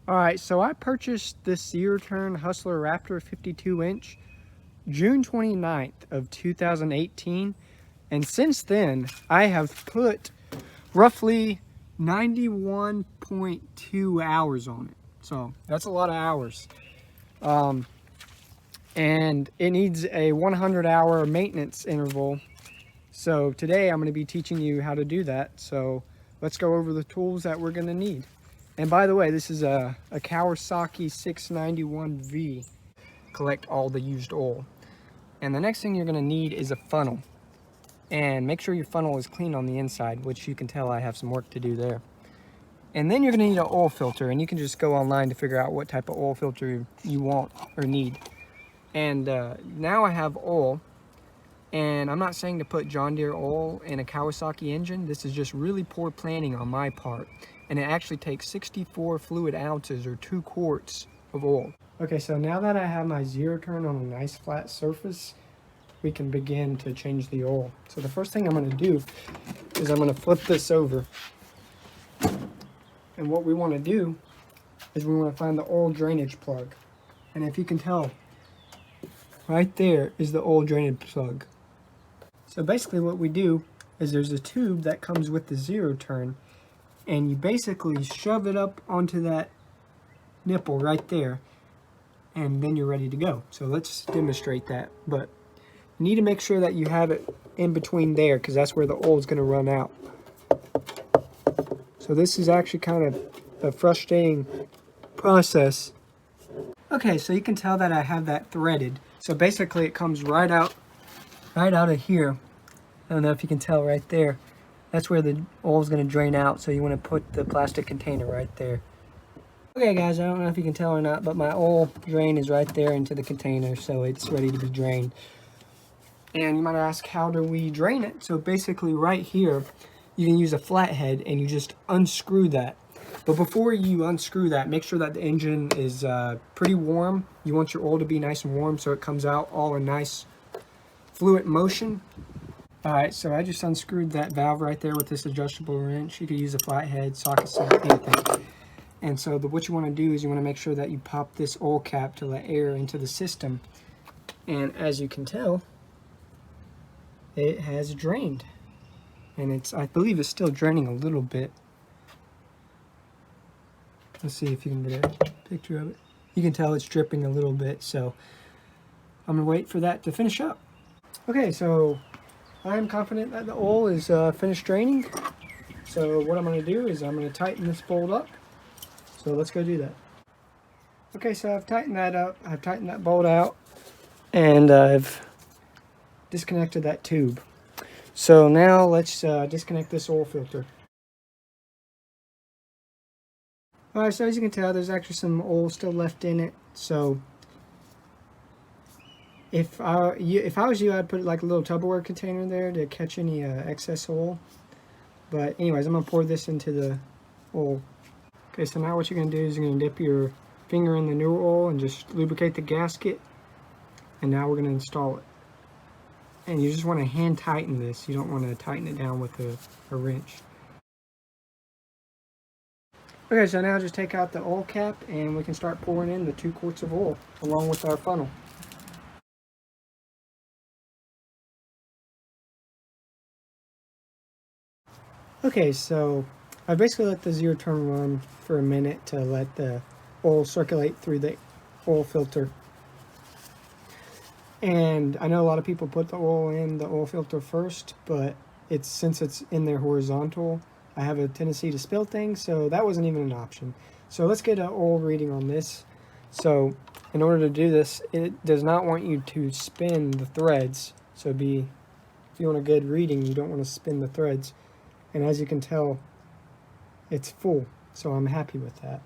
Alright, so I purchased this zero-turn Hustler Raptor 52-inch June 29th of 2018, and since then I have put roughly 91.2 hours on it. So that's a lot of hours. And it needs a 100-hour maintenance interval. So today I'm going to be teaching you how to do that. So let's go over the tools that we're going to need. And by the way, this is a Kawasaki FR691v. Collect all the used oil. And the next thing you're going to need is a funnel. And make sure your funnel is clean on the inside, which you can tell I have some work to do there. And then you're going to need an oil filter, and you can just go online to figure out what type of oil filter you want or need. And now I have oil, and I'm not saying to put John Deere oil in a Kawasaki engine. This is just really poor planning on my part. And it actually takes 64 fluid ounces or 2 quarts of oil. Okay, so now that I have my zero turn on a nice flat surface, we can begin to change the oil. So the first thing I'm going to do is I'm going to flip this over. And what we want to do is we want to find the oil drainage plug. And if you can tell, right there is the oil drainage plug. So basically what we do is there's a tube that comes with the zero turn, and you basically shove it up onto that nipple right there, and then you're ready to go. So let's demonstrate that. But you need to make sure that you have it in between there, because that's where the oil is going to run out. So this is actually kind of a frustrating process. Okay, so you can tell that I have that threaded. So basically it comes right out of here. I don't know if you can tell right there. That's where the oil is going to drain out. So you want to put the plastic container right there. Okay guys, I don't know if you can tell or not, but my oil drain is right there into the container, so it's ready to be drained. And you might ask, how do we drain it? So basically right here, you can use a flathead and you just unscrew that. But before you unscrew that, make sure that the engine is pretty warm. You want your oil to be nice and warm so it comes out all in nice fluid motion. Alright, so I just unscrewed that valve right there with this adjustable wrench. You could use a flathead, socket set, anything. And so what you want to do is you want to make sure that you pop this oil cap to let air into the system. And as you can tell, it has drained. And I believe it's still draining a little bit. Let's see if you can get a picture of it. You can tell it's dripping a little bit, so I'm going to wait for that to finish up. Okay, so I'm confident that the oil is finished draining. So what I'm going to do is I'm going to tighten this bolt up. So let's go do that. Okay, so I've tightened that up. I've tightened that bolt out. And I've disconnected that tube. So now let's disconnect this oil filter. Alright, so as you can tell, there's actually some oil still left in it. So if I was you, I'd put like a little Tupperware container there to catch any excess oil. But anyways, I'm going to pour this into the oil. Okay, so now what you're going to do is you're going to dip your finger in the new oil and just lubricate the gasket. And now we're going to install it. And you just want to hand tighten this. You don't want to tighten it down with a wrench. Okay, so now just take out the oil cap and we can start pouring in the 2 quarts of oil along with our funnel. Okay, so I basically let the zero turn run for a minute to let the oil circulate through the oil filter. And I know a lot of people put the oil filter first, but since it's in there horizontal, I have a tendency to spill things, so that wasn't even an option. So let's get an oil reading on this. So in order to do this, it does not want you to spin the threads. So if you want a good reading, you don't want to spin the threads. And as you can tell, it's full, so I'm happy with that.